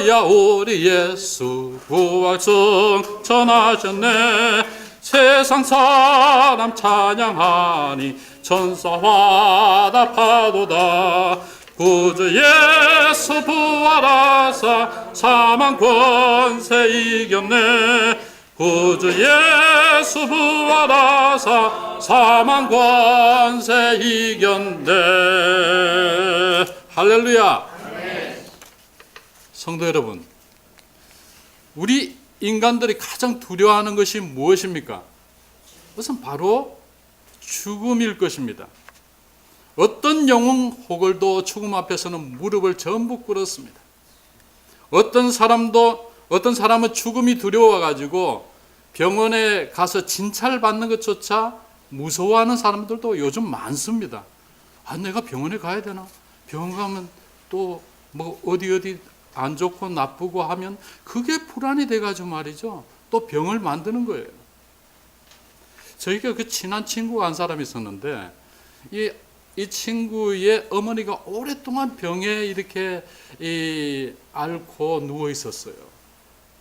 할렐루야 우리 예수 부활성 전하셨네. 세상 사람 찬양하니 천사와 답하도다. 구주 예수 부활하사 사망 권세 이겼네. 구주 예수 부활하사 사망 권세 이겼네. 할렐루야. 성도 여러분, 우리 인간들이 가장 두려워하는 것이 무엇입니까? 그것은 바로 죽음일 것입니다. 어떤 영웅 호걸도 죽음 앞에서는 무릎을 전부 꿇었습니다. 어떤 사람은 죽음이 두려워가지고 병원에 가서 진찰받는 것조차 무서워하는 사람들도 요즘 많습니다. 내가 병원에 가야 되나? 병원 가면 또 뭐 어디 안 좋고 나쁘고 하면 그게 불안이 돼가지고 말이죠. 또 병을 만드는 거예요. 저희가 그 친한 친구가 한 사람이 있었는데 이 친구의 어머니가 오랫동안 병에 이렇게 앓고 누워 있었어요.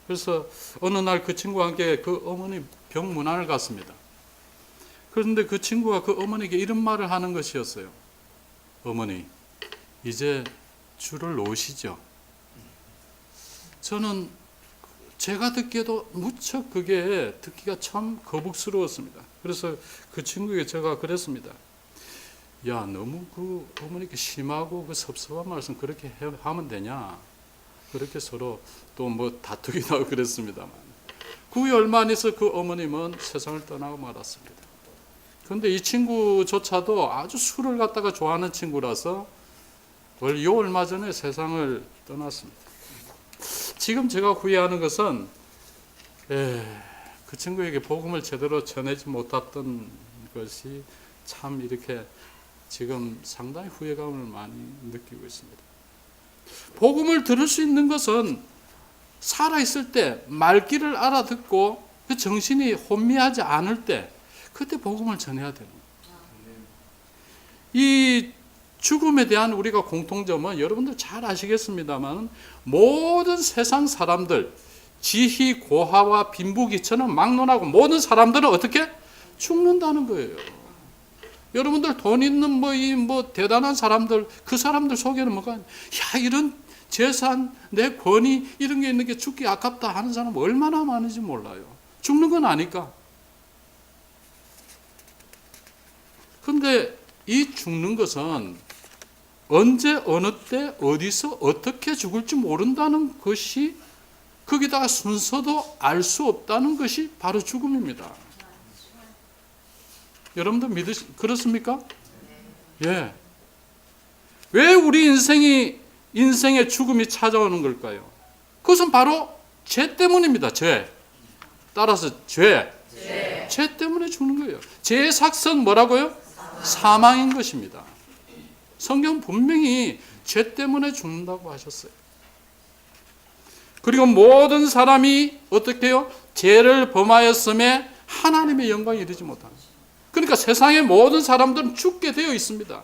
그래서 어느 날 그 친구와 함께 그 어머니 병 문안을 갔습니다. 그런데 그 친구가 그 어머니에게 이런 말을 하는 것이었어요. 어머니, 이제 줄을 놓으시죠. 저는 제가 듣기에도 무척 그게 듣기가 참 거북스러웠습니다. 그래서 그 친구에게 제가 그랬습니다. 야, 너무 그 어머니께 심하고 그 섭섭한 말씀 그렇게 하면 되냐? 그렇게 서로 또 뭐 다투기도 하고 그랬습니다만. 그 후에 얼마 안 있어 그 어머님은 세상을 떠나고 말았습니다. 그런데 이 친구조차도 아주 술을 갖다가 좋아하는 친구라서 요 얼마 전에 세상을 떠났습니다. 지금 제가 후회하는 것은 그 친구에게 복음을 제대로 전하지 못했던 것이 참 이렇게 지금 상당히 후회감을 많이 느끼고 있습니다. 복음을 들을 수 있는 것은 살아있을 때 말귀를 알아듣고 그 정신이 혼미하지 않을 때 그때 복음을 전해야 됩니다. 이 죽음에 대한 우리가 공통점은 여러분들 잘 아시겠습니다만 모든 세상 사람들 지희 고하와 빈부귀천은 막론하고 모든 사람들은 어떻게 죽는다는 거예요. 여러분들 돈 있는 뭐 대단한 사람들 그 사람들 속에는 뭐가 이런 재산 내 권위 이런 게 있는 게 죽기 아깝다 하는 사람 얼마나 많은지 몰라요. 죽는 건 아니까. 그런데 이 죽는 것은 언제 어느 때 어디서 어떻게 죽을지 모른다는 것이 거기다가 순서도 알 수 없다는 것이 바로 죽음입니다. 여러분들 그렇습니까? 예. 왜 우리 인생의 죽음이 찾아오는 걸까요? 그것은 바로 죄 때문입니다. 죄. 따라서 죄 때문에 죽는 거예요. 죄의 삭선 뭐라고요? 사망인 것입니다. 성경 분명히 죄 때문에 죽는다고 하셨어요. 그리고 모든 사람이 어떻게 해요? 죄를 범하였음에 하나님의 영광에 이르지 못하는. 그러니까 세상의 모든 사람들은 죽게 되어 있습니다.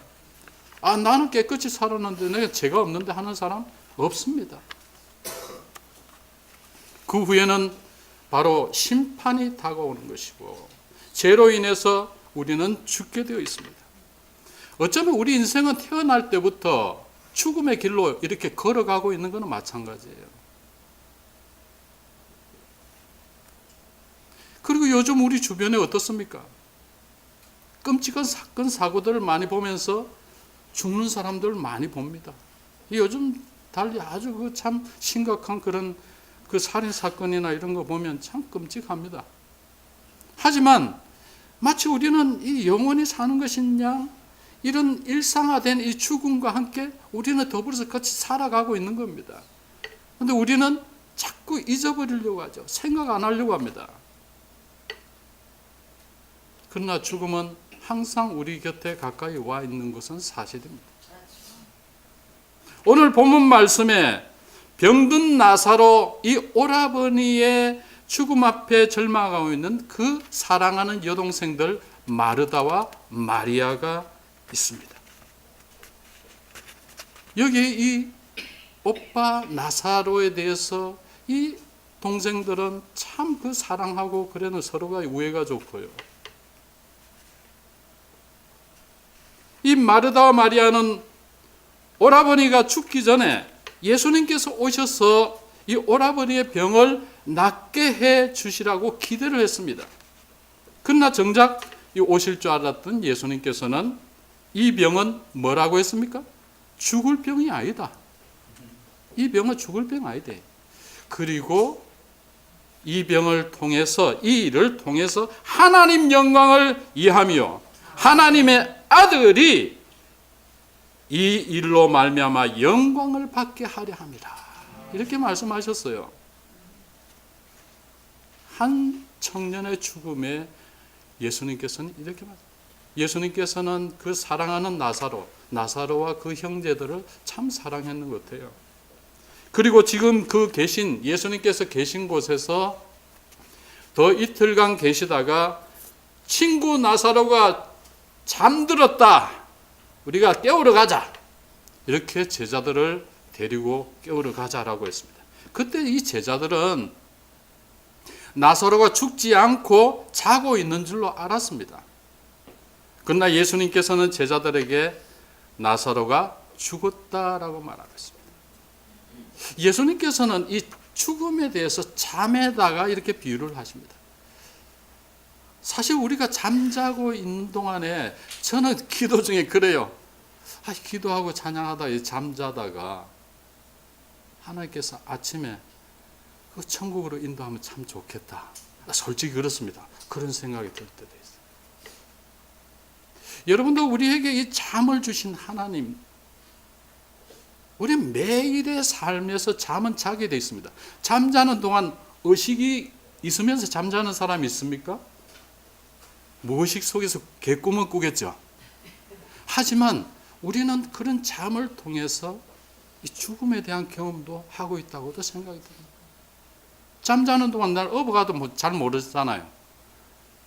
나는 깨끗이 살았는데 내가 죄가 없는데 하는 사람 없습니다. 그 후에는 바로 심판이 다가오는 것이고 죄로 인해서 우리는 죽게 되어 있습니다. 어쩌면 우리 인생은 태어날 때부터 죽음의 길로 이렇게 걸어가고 있는 것은 마찬가지예요. 그리고 요즘 우리 주변에 어떻습니까? 끔찍한 사건, 사고들을 많이 보면서 죽는 사람들을 많이 봅니다. 요즘 달리 아주 참 심각한 그런 그 살인 사건이나 이런 거 보면 참 끔찍합니다. 하지만 마치 우리는 이 영원히 사는 것이냐, 이런 일상화된 이 죽음과 함께 우리는 더불어서 같이 살아가고 있는 겁니다. 그런데 우리는 자꾸 잊어버리려고 하죠. 생각 안 하려고 합니다. 그러나 죽음은 항상 우리 곁에 가까이 와 있는 것은 사실입니다. 오늘 본문 말씀에 병든 나사로 이 오라버니의 죽음 앞에 절망하고 있는 그 사랑하는 여동생들 마르다와 마리아가 있습니다. 여기 이 오빠 나사로에 대해서 이 동생들은 참 그 사랑하고 그래는 서로가 우애가 좋고요. 이 마르다와 마리아는 오라버니가 죽기 전에 예수님께서 오셔서 이 오라버니의 병을 낫게 해 주시라고 기대를 했습니다. 그러나 정작 이 오실 줄 알았던 예수님께서는 이 병은 뭐라고 했습니까? 죽을 병이 아니다. 이 병은 죽을 병 아니다. 그리고 이 병을 통해서, 이 일을 통해서 하나님 영광을 이하며 하나님의 아들이 이 일로 말미암아 영광을 받게 하려 함이라. 이렇게 말씀하셨어요. 한 청년의 죽음에 예수님께서는 이렇게 말씀하셨어요. 예수님께서는 그 사랑하는 나사로와 그 형제들을 참 사랑했는 것 같아요. 그리고 지금 그 예수님께서 계신 곳에서 더 이틀간 계시다가 친구 나사로가 잠들었다. 우리가 깨우러 가자. 이렇게 제자들을 데리고 깨우러 가자라고 했습니다. 그때 이 제자들은 나사로가 죽지 않고 자고 있는 줄로 알았습니다. 그러나 예수님께서는 제자들에게 나사로가 죽었다라고 말하고 있습니다. 예수님께서는 이 죽음에 대해서 잠에다가 이렇게 비유를 하십니다. 사실 우리가 잠자고 있는 동안에 저는 기도 중에 그래요. 기도하고 찬양하다 잠자다가 하나님께서 아침에 그 천국으로 인도하면 참 좋겠다. 솔직히 그렇습니다. 그런 생각이 들 때도 있어요. 여러분도 우리에게 이 잠을 주신 하나님, 우리 매일의 삶에서 잠은 자게 되어 있습니다. 잠자는 동안 의식이 있으면서 잠자는 사람이 있습니까? 무의식 속에서 개꿈을 꾸겠죠. 하지만 우리는 그런 잠을 통해서 이 죽음에 대한 경험도 하고 있다고도 생각이 듭니다. 잠자는 동안 날 업어가도 잘 모르잖아요.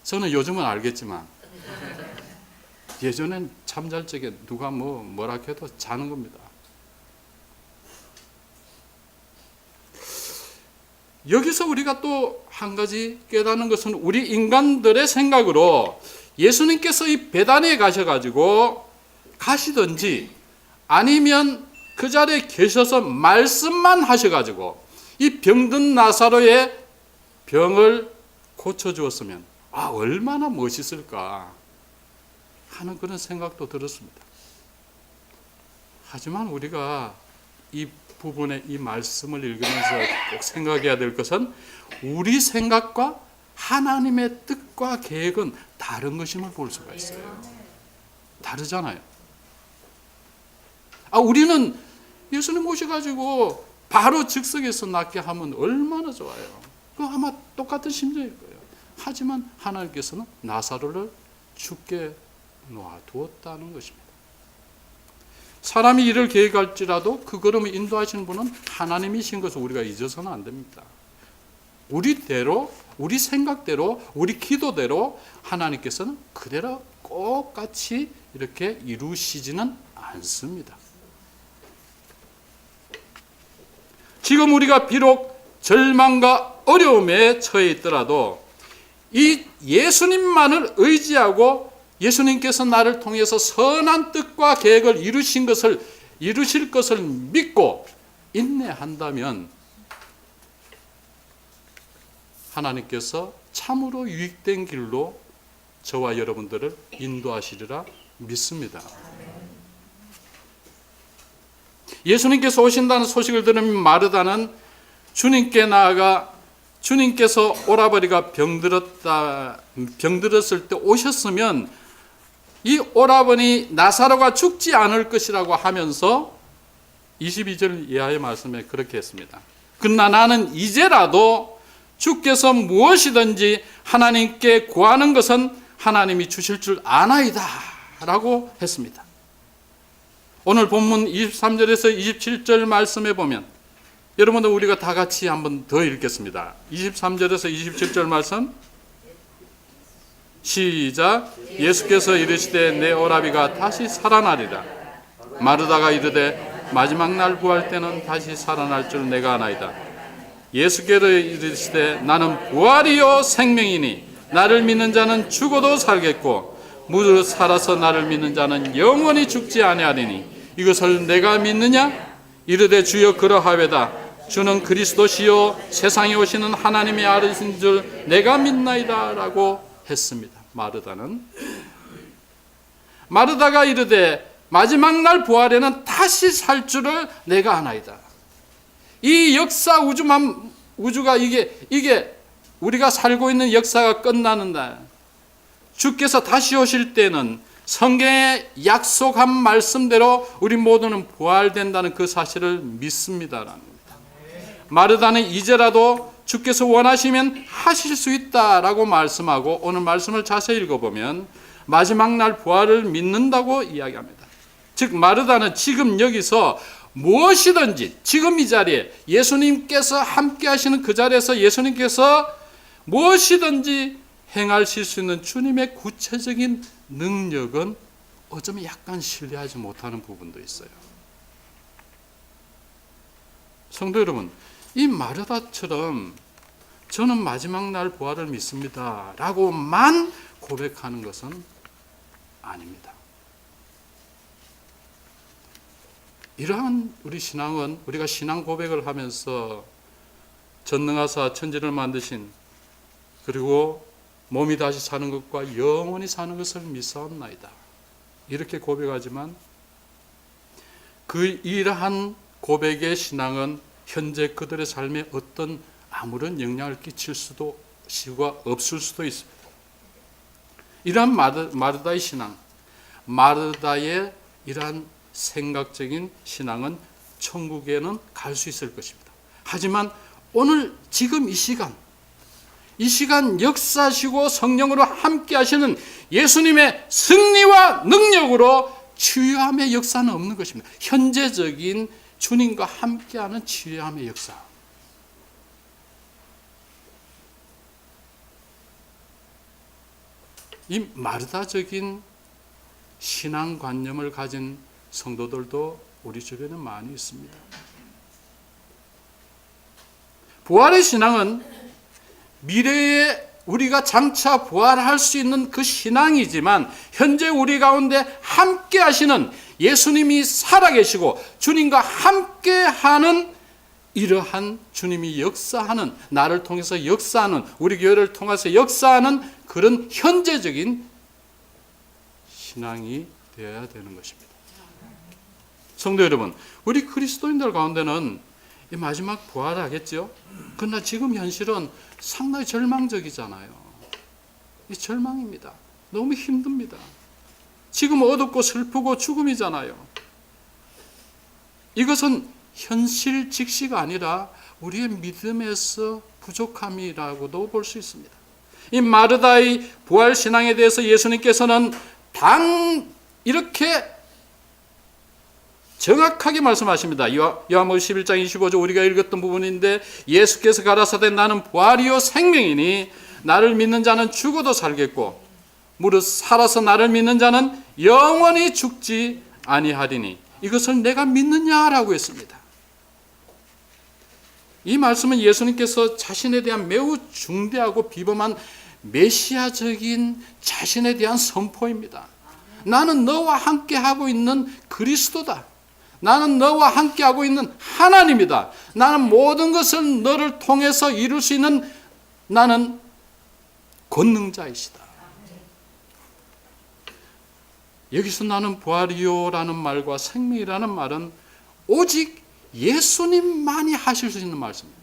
저는 요즘은 알겠지만 예전엔 잠잘 적에 누가 뭐라 해도 자는 겁니다. 여기서 우리가 또 한 가지 깨닫는 것은 우리 인간들의 생각으로 예수님께서 이 베다니에 가시든지 아니면 그 자리에 계셔서 말씀만 하셔가지고 이 병든 나사로의 병을 고쳐주었으면 얼마나 멋있을까 하는 그런 생각도 들었습니다. 하지만 우리가 이 부분의 이 말씀을 읽으면서 꼭 생각해야 될 것은 우리 생각과 하나님의 뜻과 계획은 다른 것임을 볼 수가 있어요. 다르잖아요. 우리는 예수님 오셔가지고 바로 즉석에서 낫게 하면 얼마나 좋아요. 그 아마 똑같은 심정일 거예요. 하지만 하나님께서는 나사로를 죽게 놔두었다는 것입니다. 사람이 일을 계획할지라도 그 걸음을 인도하시는 분은 하나님이신 것을 우리가 잊어서는 안 됩니다. 우리대로, 우리 생각대로, 우리 기도대로 하나님께서는 그대로 똑같이 이렇게 이루시지는 않습니다. 지금 우리가 비록 절망과 어려움에 처해 있더라도 이 예수님만을 의지하고 예수님께서 나를 통해서 선한 뜻과 계획을 이루실 것을 믿고 인내한다면 하나님께서 참으로 유익된 길로 저와 여러분들을 인도하시리라 믿습니다. 예수님께서 오신다는 소식을 들으면 마르다는 주님께 나아가 주님께서 오라버니가 병들었을 때 오셨으면 이 오라버니 나사로가 죽지 않을 것이라고 하면서 22절 이하의 말씀에 그렇게 했습니다. 그러나 나는 이제라도 주께서 무엇이든지 하나님께 구하는 것은 하나님이 주실 줄 아나이다 라고 했습니다. 오늘 본문 23절에서 27절 말씀에 보면 여러분들 우리가 다 같이 한번 더 읽겠습니다. 23절에서 27절 말씀 시작. 예수께서 이르시되 내 오라비가 다시 살아나리라. 마르다가 이르되 마지막 날 부활 때는 다시 살아날 줄 내가 아나이다. 예수께서 이르시되 나는 부활이요 생명이니 나를 믿는 자는 죽어도 살겠고 무릇 살아서 나를 믿는 자는 영원히 죽지 아니하리니 이것을 내가 믿느냐? 이르되 주여 그러하외다. 주는 그리스도시요 세상에 오시는 하나님의 아들이신 줄 내가 믿나이다 라고 했습니다. 마르다가 이르되 마지막 날 부활에는 다시 살 줄을 내가 아나이다. 이 역사 우주가 이게 우리가 살고 있는 역사가 끝나는 날, 주께서 다시 오실 때는 성경에 약속한 말씀대로 우리 모두는 부활된다는 그 사실을 믿습니다라는 겁니다. 마르다는 이제라도 주께서 원하시면 하실 수 있다라고 말씀하고 오늘 말씀을 자세히 읽어보면 마지막 날 부활을 믿는다고 이야기합니다. 즉 마르다는 지금 여기서 무엇이든지 지금 이 자리에 예수님께서 함께 하시는 그 자리에서 예수님께서 무엇이든지 행하실 수 있는 주님의 구체적인 능력은 어쩌면 약간 신뢰하지 못하는 부분도 있어요. 성도 여러분, 이 마르다처럼 저는 마지막 날 부활을 믿습니다 라고만 고백하는 것은 아닙니다. 이러한 우리 신앙은 우리가 신앙 고백을 하면서 전능하사 천지를 만드신 그리고 몸이 다시 사는 것과 영원히 사는 것을 믿사옵나이다. 이렇게 고백하지만 그 이러한 고백의 신앙은 현재 그들의 삶에 어떤 아무런 영향을 끼칠 수도 없을 수도 있습니다. 이러한 마르다의 신앙, 마르다의 이러한 생각적인 신앙은 천국에는 갈 수 있을 것입니다. 하지만 오늘 지금 이 시간 역사시고 성령으로 함께 하시는 예수님의 승리와 능력으로 치유함의 역사는 없는 것입니다. 현재적인 주님과 함께하는 치유함의 역사. 이 마르다적인 신앙관념을 가진 성도들도 우리 주변에 많이 있습니다. 부활의 신앙은 미래에 우리가 장차 부활할 수 있는 그 신앙이지만 현재 우리 가운데 함께 하시는 예수님이 살아계시고 주님과 함께하는 이러한 주님이 역사하는, 나를 통해서 역사하는, 우리 교회를 통해서 역사하는 그런 현재적인 신앙이 되어야 되는 것입니다. 성도 여러분, 우리 그리스도인들 가운데는 이 마지막 부활하겠죠? 그러나 지금 현실은 상당히 절망적이잖아요. 이 절망입니다. 너무 힘듭니다. 지금 어둡고 슬프고 죽음이잖아요. 이것은 현실 직시가 아니라 우리의 믿음에서 부족함이라고도 볼 수 있습니다. 이 마르다의 부활 신앙에 대해서 예수님께서는 이렇게 정확하게 말씀하십니다. 요한복음 11장 25절 우리가 읽었던 부분인데 예수께서 가라사대 나는 부활이요 생명이니 나를 믿는 자는 죽어도 살겠고 무릇 살아서 나를 믿는 자는 영원히 죽지 아니하리니 이것을 내가 믿느냐라고 했습니다. 이 말씀은 예수님께서 자신에 대한 매우 중대하고 비범한 메시아적인 자신에 대한 선포입니다. 나는 너와 함께하고 있는 그리스도다. 나는 너와 함께하고 있는 하나님이다. 나는 모든 것을 너를 통해서 이룰 수 있는 나는 권능자이시다. 여기서 나는 부활이요라는 말과 생명이라는 말은 오직 예수님만이 하실 수 있는 말씀입니다.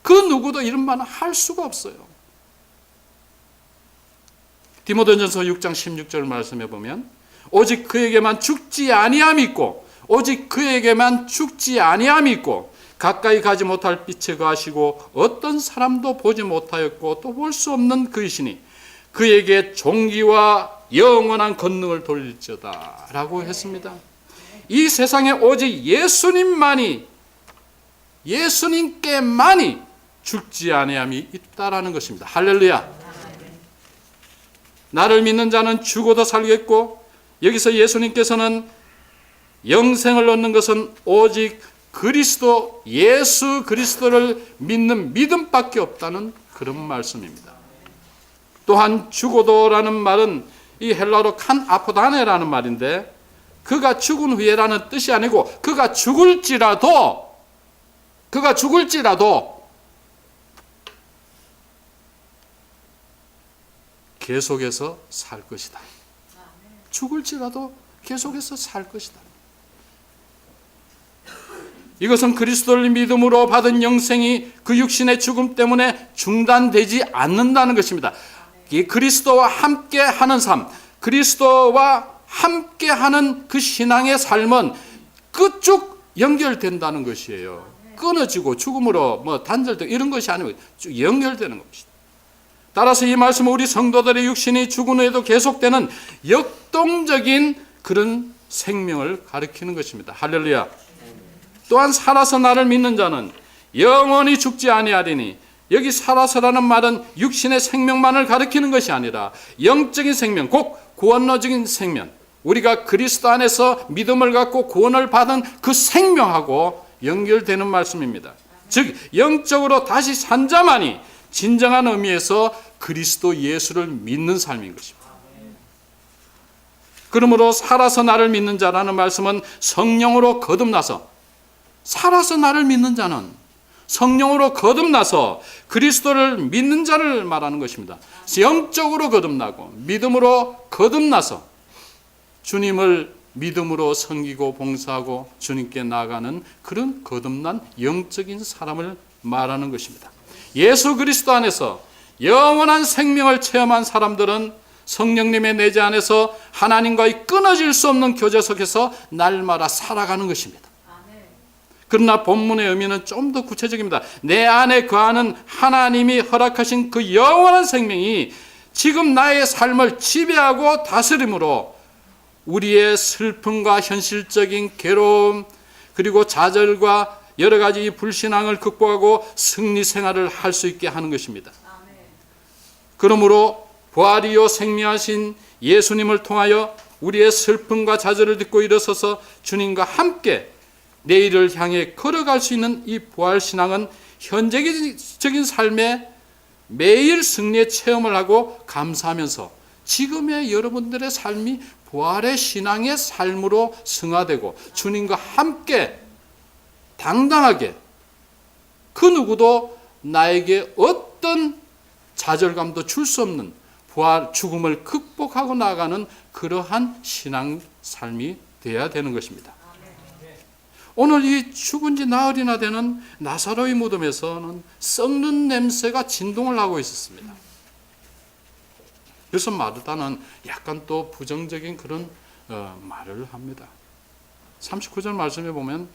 그 누구도 이런 말은 할 수가 없어요. 디모데전서 6장 16절 말씀해 보면 오직 그에게만 죽지 아니함이 있고 오직 그에게만 죽지 아니함이 있고 가까이 가지 못할 빛에 거하시고 어떤 사람도 보지 못하였고 또 볼 수 없는 그이시니 그에게 존귀와 영원한 권능을 돌릴지어다 라고 했습니다. 이 세상에 오직 예수님께만이 죽지 아니함이 있다라는 것입니다. 할렐루야. 나를 믿는 자는 죽어도 살겠고 여기서 예수님께서는 영생을 얻는 것은 오직 그리스도, 예수 그리스도를 믿는 믿음밖에 없다는 그런 말씀입니다. 또한 죽어도라는 말은 이 헬라어로 칸 아포다네라는 말인데, 그가 죽은 후에라는 뜻이 아니고 그가 죽을지라도 계속해서 살 것이다. 죽을지라도 계속해서 살 것이다. 이것은 그리스도를 믿음으로 받은 영생이 그 육신의 죽음 때문에 중단되지 않는다는 것입니다. 이 그리스도와 함께 하는 삶, 그리스도와 함께 하는 그 신앙의 삶은 쭉 연결된다는 것이에요. 끊어지고 죽음으로 단절되고 이런 것이 아니고 쭉 연결되는 것입니다. 따라서 이 말씀은 우리 성도들의 육신이 죽은 후에도 계속되는 역동적인 그런 생명을 가리키는 것입니다. 할렐루야. 또한 살아서 나를 믿는 자는 영원히 죽지 아니하리니, 여기 살아서라는 말은 육신의 생명만을 가리키는 것이 아니라 영적인 생명, 곧 구원론적인 생명, 우리가 그리스도 안에서 믿음을 갖고 구원을 받은 그 생명하고 연결되는 말씀입니다. 즉 영적으로 다시 산 자만이 진정한 의미에서 그리스도 예수를 믿는 삶인 것입니다. 그러므로 살아서 나를 믿는 자라는 말씀은 성령으로 거듭나서, 살아서 나를 믿는 자는 성령으로 거듭나서 그리스도를 믿는 자를 말하는 것입니다. 영적으로 거듭나고 믿음으로 거듭나서 주님을 믿음으로 섬기고 봉사하고 주님께 나아가는 그런 거듭난 영적인 사람을 말하는 것입니다. 예수 그리스도 안에서 영원한 생명을 체험한 사람들은 성령님의 내재 안에서 하나님과의 끊어질 수 없는 교제 속에서 날마다 살아가는 것입니다. 그러나 본문의 의미는 좀 더 구체적입니다. 내 안에 거하는 하나님이 허락하신 그 영원한 생명이 지금 나의 삶을 지배하고 다스림으로 우리의 슬픔과 현실적인 괴로움, 그리고 좌절과 여러 가지 불신앙을 극복하고 승리 생활을 할 수 있게 하는 것입니다. 그러므로 부활이요 생명하신 예수님을 통하여 우리의 슬픔과 좌절을 딛고 일어서서 주님과 함께 내일을 향해 걸어갈 수 있는 이 부활신앙은 현재적인 삶에 매일 승리의 체험을 하고 감사하면서 지금의 여러분들의 삶이 부활의 신앙의 삶으로 승화되고 주님과 함께 당당하게 그 누구도 나에게 어떤 좌절감도 줄 수 없는 부활, 죽음을 극복하고 나아가는 그러한 신앙 삶이 되어야 되는 것입니다. 오늘 이 죽은 지 나흘이나 되는 나사로의 무덤에서는 썩는 냄새가 진동을 하고 있었습니다. 그래서 마르다는 약간 또 부정적인 그런 말을 합니다. 39절 말씀에 보면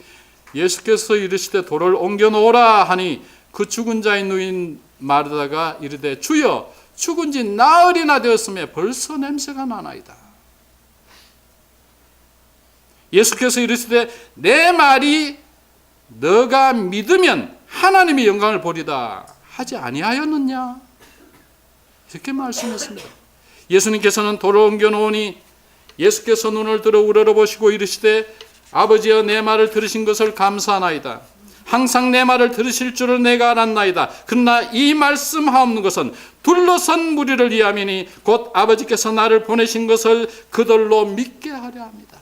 예수께서 이르시되 돌을 옮겨 놓으라 하니 그 죽은 자의 누인 마르다가 이르되 주여 죽은 지 나흘이나 되었으며 벌써 냄새가 나나이다. 예수께서 이르시되 내 말이 너가 믿으면 하나님의 영광을 보리다 하지 아니하였느냐, 이렇게 말씀했습니다. 예수님께서는 돌을 옮겨 놓으니 예수께서 눈을 들어 우러러보시고 이르시되 아버지여 내 말을 들으신 것을 감사하나이다. 항상 내 말을 들으실 줄을 내가 알았나이다. 그러나 이 말씀하옵는 것은 둘러선 무리를 위함이니 곧 아버지께서 나를 보내신 것을 그들로 믿게 하려 합니다.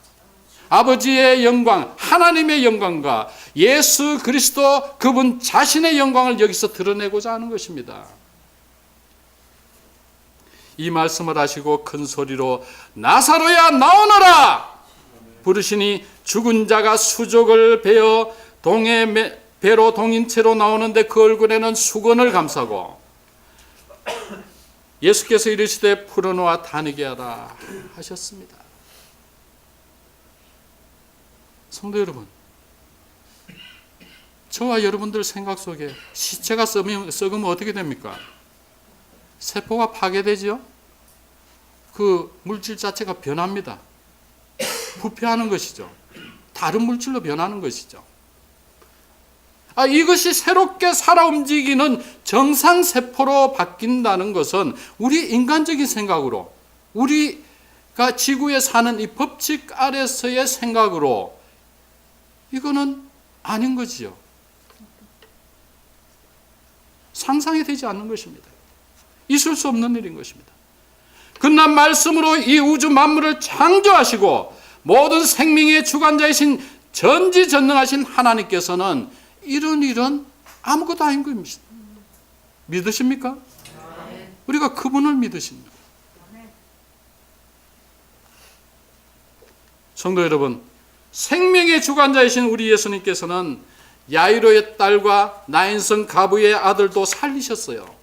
아버지의 영광, 하나님의 영광과 예수 그리스도 그분 자신의 영광을 여기서 드러내고자 하는 것입니다. 이 말씀을 하시고 큰 소리로 나사로야 나오너라 부르시니 죽은 자가 수족을 베어 배로 동인 채로 나오는데 그 얼굴에는 수건을 감싸고 예수께서 이르시되 풀어놓아 다니게 하라 하셨습니다. 성도 여러분, 저와 여러분들 생각 속에 시체가 썩으면 어떻게 됩니까? 세포가 파괴되죠? 그 물질 자체가 변합니다. 부패하는 것이죠. 다른 물질로 변하는 것이죠. 이것이 새롭게 살아 움직이는 정상세포로 바뀐다는 것은 우리 인간적인 생각으로, 우리 지구에 사는 이 법칙 아래서의 생각으로 이거는 아닌 거지요. 상상이 되지 않는 것입니다. 있을 수 없는 일인 것입니다. 그러나 말씀으로 이 우주 만물을 창조하시고 모든 생명의 주관자이신 전지전능하신 하나님께서는 이런 일은 아무것도 아닌 겁니다. 믿으십니까? 우리가 그분을 믿으십니다. 성도 여러분, 생명의 주관자이신 우리 예수님께서는 야이로의 딸과 나인성 가부의 아들도 살리셨어요.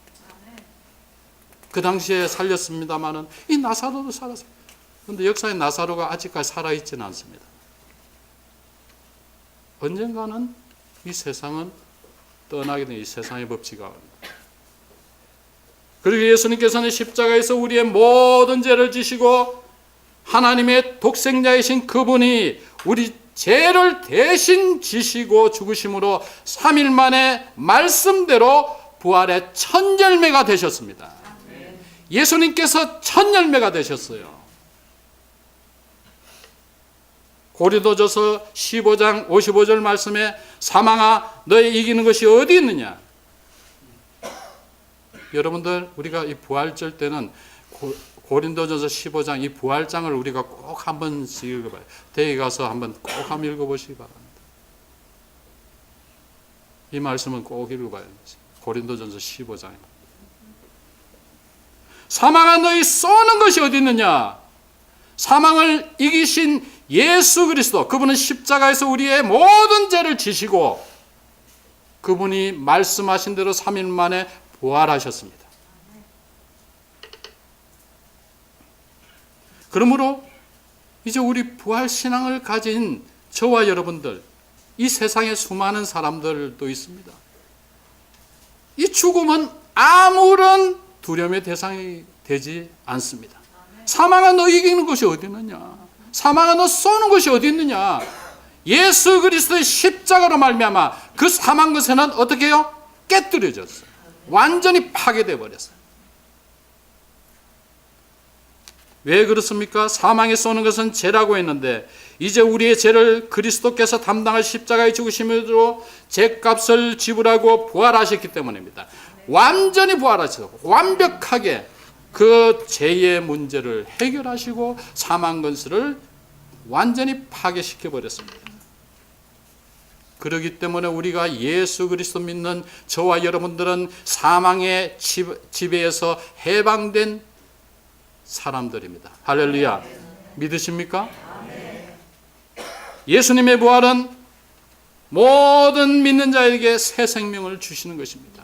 그 당시에 살렸습니다마는 이 나사로도 살았어요. 그런데 역사의 나사로가 아직까지 살아있지는 않습니다. 언젠가는 이 세상은 떠나게 된 이 세상의 법칙이 옵니다. 그리고 예수님께서는 십자가에서 우리의 모든 죄를 지시고 하나님의 독생자이신 그분이 우리 죄를 대신 지시고 죽으심으로 3일 만에 말씀대로 부활의 첫 열매가 되셨습니다. 예수님께서 첫 열매가 되셨어요. 고린도전서 15장 55절 말씀에 사망아 너의 이기는 것이 어디 있느냐. 여러분들 우리가 이 부활절 때는 고린도전서 15장 이 부활장을 우리가 꼭 한 번씩 읽어봐요. 대에 가서 한번 꼭 한번 읽어보시기 바랍니다. 이 말씀은 꼭 읽어봐요. 고린도전서 15장입니다. 사망아 너희 쏘는 것이 어디 있느냐. 사망을 이기신 예수 그리스도, 그분은 십자가에서 우리의 모든 죄를 지시고 그분이 말씀하신 대로 3일 만에 부활하셨습니다. 그러므로 이제 우리 부활신앙을 가진 저와 여러분들, 이 세상에 수많은 사람들도 있습니다. 이 죽음은 아무런 두려움의 대상이 되지 않습니다. 사망아 너 이기는 것이 어디 있느냐. 사망아 너 쏘는 것이 어디 있느냐. 예수 그리스도의 십자가로 말미암아 그 사망 것에는 어떻게 해요? 깨뜨려졌어요. 완전히 파괴되어 버렸어요. 왜 그렇습니까? 사망에 쏘는 것은 죄라고 했는데 이제 우리의 죄를 그리스도께서 담당할 십자가의 죽으심으로 죄값을 지불하고 부활하셨기 때문입니다. 완전히 부활하시고 완벽하게 그 죄의 문제를 해결하시고 사망 권세를 완전히 파괴시켜 버렸습니다. 그렇기 때문에 우리가 예수 그리스도 믿는 저와 여러분들은 사망의 지배에서 해방된 사람들입니다. 할렐루야. 믿으십니까? 예수님의 부활은 모든 믿는 자에게 새 생명을 주시는 것입니다.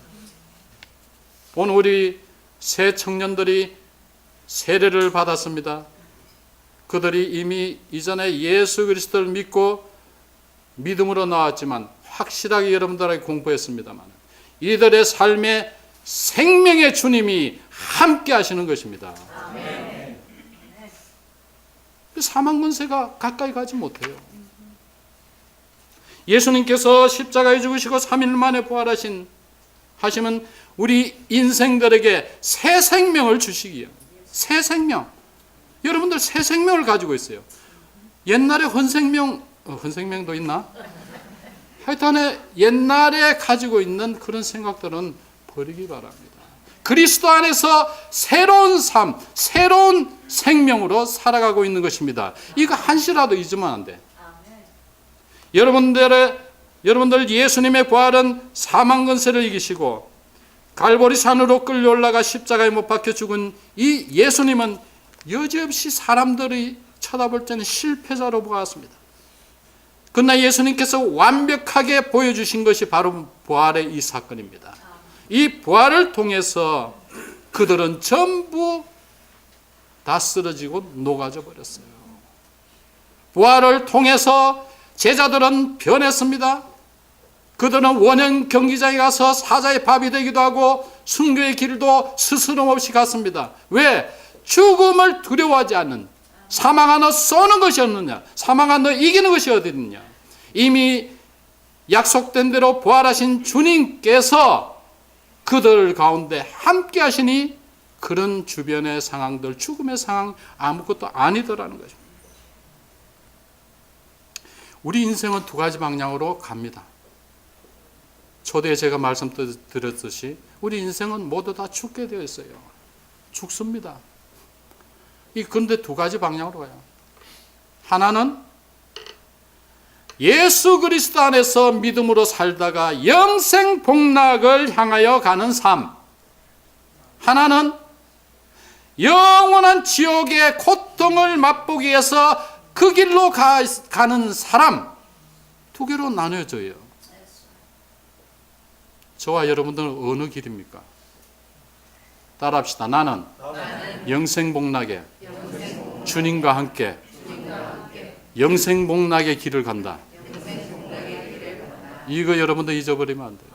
오늘 우리 새 청년들이 세례를 받았습니다. 그들이 이미 이전에 예수 그리스도를 믿고 믿음으로 나왔지만 확실하게 여러분들에게 공부했습니다만 이들의 삶에 생명의 주님이 함께 하시는 것입니다. 아멘. 사망 권세가 가까이 가지 못해요. 예수님께서 십자가에 죽으시고 3일 만에 부활하시면 우리 인생들에게 새 생명을 주시기요. 새 생명. 여러분들 새 생명을 가지고 있어요. 옛날에 헌생명도 있나? 하여튼에 옛날에 가지고 있는 그런 생각들은 버리기 바랍니다. 그리스도 안에서 새로운 삶, 새로운 생명으로 살아가고 있는 것입니다. 이거 한시라도 잊으면 안 돼. 여러분들 예수님의 부활은 사망 권세를 이기시고 갈보리 산으로 끌려 올라가 십자가에 못 박혀 죽은 이 예수님은 여지없이 사람들이 쳐다볼 때는 실패자로 보았습니다. 그러나 예수님께서 완벽하게 보여주신 것이 바로 부활의 이 사건입니다. 이 부활을 통해서 그들은 전부 다 쓰러지고 녹아져 버렸어요. 부활을 통해서 제자들은 변했습니다. 그들은 원형 경기장에 가서 사자의 밥이 되기도 하고 순교의 길도 스스럼 없이 갔습니다. 왜? 죽음을 두려워하지 않는, 사망아 너 쏘는 것이 없느냐, 사망아 너 이기는 것이 어디 있느냐. 이미 약속된 대로 부활하신 주님께서 그들 가운데 함께 하시니 그런 주변의 상황들, 죽음의 상황 아무것도 아니더라는 거죠. 우리 인생은 두 가지 방향으로 갑니다. 초대에 제가 말씀드렸듯이 우리 인생은 모두 다 죽게 되어 있어요. 죽습니다. 그런데 두 가지 방향으로 가요. 하나는 예수 그리스도 안에서 믿음으로 살다가 영생 복락을 향하여 가는 삶. 하나는 영원한 지옥의 고통을 맛보기 위해서 그 길로 가는 사람. 두 개로 나눠져요. 저와 여러분들은 어느 길입니까? 따라합시다. 나는 영생복락의 주님과 함께 영생복락의 길을 간다. 이거 여러분들 잊어버리면 안 돼요.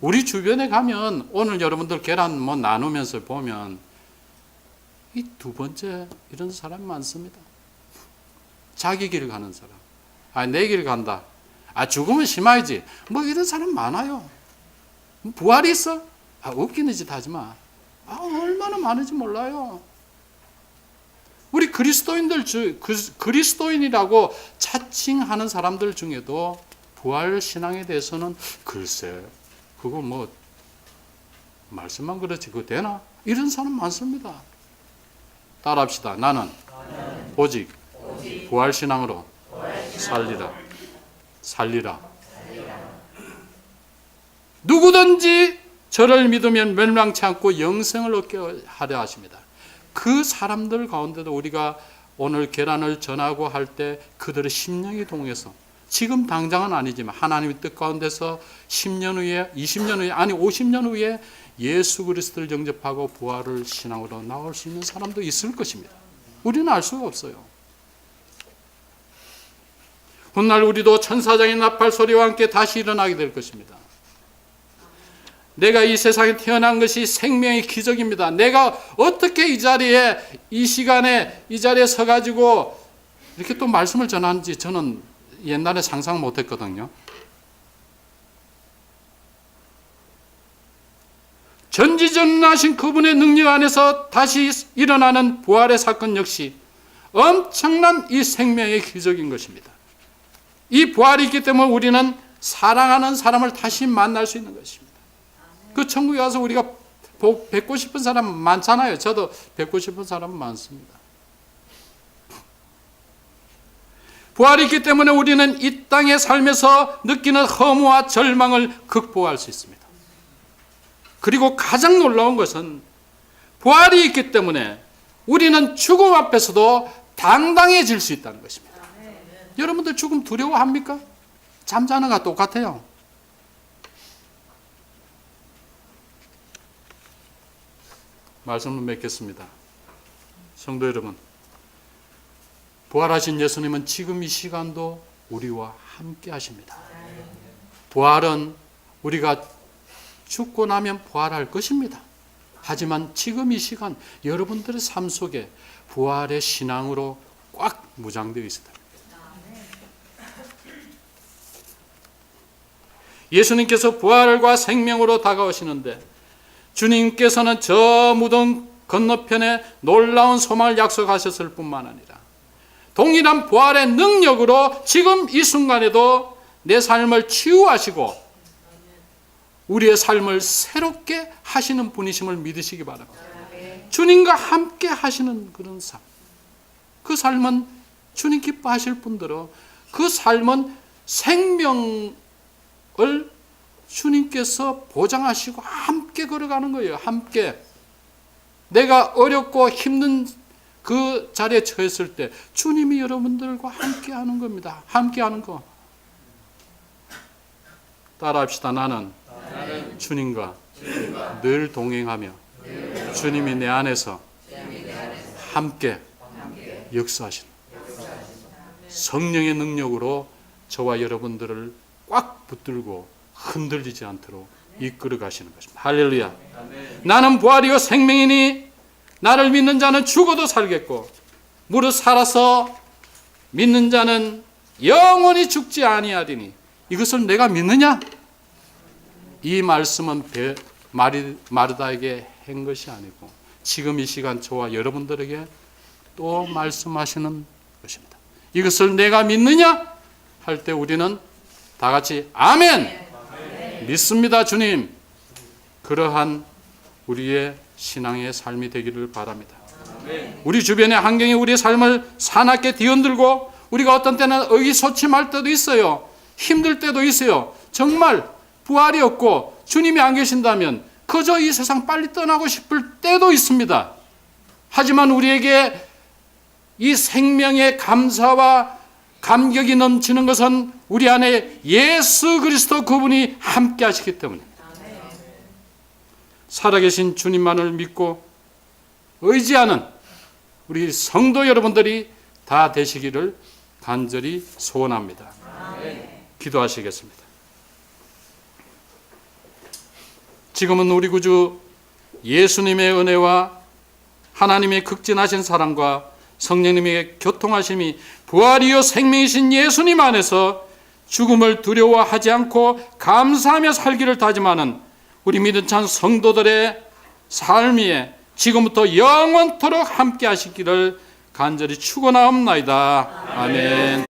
우리 주변에 가면 오늘 여러분들 계란 나누면서 보면 이 두 번째 이런 사람이 많습니다. 자기 길 가는 사람. 내 길 간다. 죽으면 심하지. 이런 사람 많아요. 부활이 있어? 없기는 짓 하지 마. 얼마나 많은지 몰라요. 우리 그리스도인이라고 자칭하는 사람들 중에도 부활 신앙에 대해서는 글쎄, 그거 말씀만 그렇지, 그거 되나? 이런 사람 많습니다. 따라합시다. 나는 오직 부활 신앙으로 살리라. 누구든지 저를 믿으면 멸망치 않고 영생을 얻게 하려 하십니다. 그 사람들 가운데도 우리가 오늘 계란을 전하고 할 때 그들의 심령이 동해서 지금 당장은 아니지만 하나님의 뜻 가운데서 10년 후에 20년 후에 50년 후에 예수 그리스도를 영접하고 부활을 신앙으로 나올 수 있는 사람도 있을 것입니다. 우리는 알 수가 없어요. 훗날 우리도 천사장의 나팔 소리와 함께 다시 일어나게 될 것입니다. 내가 이 세상에 태어난 것이 생명의 기적입니다. 내가 어떻게 이 시간에 이 자리에 서가지고 이렇게 또 말씀을 전하는지 저는 옛날에 상상 못했거든요. 전지전능하신 그분의 능력 안에서 다시 일어나는 부활의 사건 역시 엄청난 이 생명의 기적인 것입니다. 이 부활이 있기 때문에 우리는 사랑하는 사람을 다시 만날 수 있는 것입니다. 그 천국에 와서 우리가 뵙고 싶은 사람 많잖아요. 저도 뵙고 싶은 사람은 많습니다. 부활이 있기 때문에 우리는 이 땅의 삶에서 느끼는 허무와 절망을 극복할 수 있습니다. 그리고 가장 놀라운 것은 부활이 있기 때문에 우리는 죽음 앞에서도 당당해질 수 있다는 것입니다. 여러분들 죽음 두려워합니까? 잠자는 것과 똑같아요. 말씀을 맺겠습니다. 성도 여러분, 부활하신 예수님은 지금 이 시간도 우리와 함께 하십니다. 부활은 우리가 죽고 나면 부활할 것입니다. 하지만 지금 이 시간 여러분들의 삶 속에 부활의 신앙으로 꽉 무장되어 있습니다. 예수님께서 부활과 생명으로 다가오시는데 주님께서는 저 무덤 건너편에 놀라운 소망을 약속하셨을 뿐만 아니라 동일한 부활의 능력으로 지금 이 순간에도 내 삶을 치유하시고 우리의 삶을 새롭게 하시는 분이심을 믿으시기 바랍니다. 주님과 함께 하시는 그런 삶. 그 삶은 주님 기뻐하실 뿐더러 그 삶은 생명을 주님께서 보장하시고 함께 걸어가는 거예요. 함께. 내가 어렵고 힘든 그 자리에 처했을 때 주님이 여러분들과 함께 하는 겁니다. 함께 하는 거. 따라합시다. 나는 주님과 늘 동행하며 주님이 내 안에서 함께 역사하시는 성령의 능력으로 저와 여러분들을 꽉 붙들고 흔들리지 않도록 이끌어 가시는 것입니다. 할렐루야. 나는 부활이요 생명이니 나를 믿는 자는 죽어도 살겠고 무릇 살아서 믿는 자는 영원히 죽지 아니하리니. 이것을 내가 믿느냐? 이 말씀은 마르다에게 한 것이 아니고 지금 이 시간 저와 여러분들에게 또 말씀하시는 것입니다. 이것을 내가 믿느냐? 할 때 우리는 다 같이 아멘! 믿습니다, 주님. 그러한 우리의 신앙의 삶이 되기를 바랍니다. 우리 주변의 환경이 우리의 삶을 사납게 뒤흔들고 우리가 어떤 때는 의기소침할 때도 있어요. 힘들 때도 있어요. 정말 부활이 없고 주님이 안 계신다면 그저 이 세상 빨리 떠나고 싶을 때도 있습니다. 하지만 우리에게 이 생명의 감사와 감격이 넘치는 것은 우리 안에 예수 그리스도 그분이 함께 하시기 때문입니다. 살아계신 주님만을 믿고 의지하는 우리 성도 여러분들이 다 되시기를 간절히 소원합니다. 기도하시겠습니다. 지금은 우리 구주 예수님의 은혜와 하나님의 극진하신 사랑과 성령님의 교통하심이 부활이요 생명이신 예수님 안에서 죽음을 두려워하지 않고 감사하며 살기를 다짐하는 우리 믿음 찬 성도들의 삶에 지금부터 영원토록 함께 하시기를 간절히 축원하옵나이다. 아멘.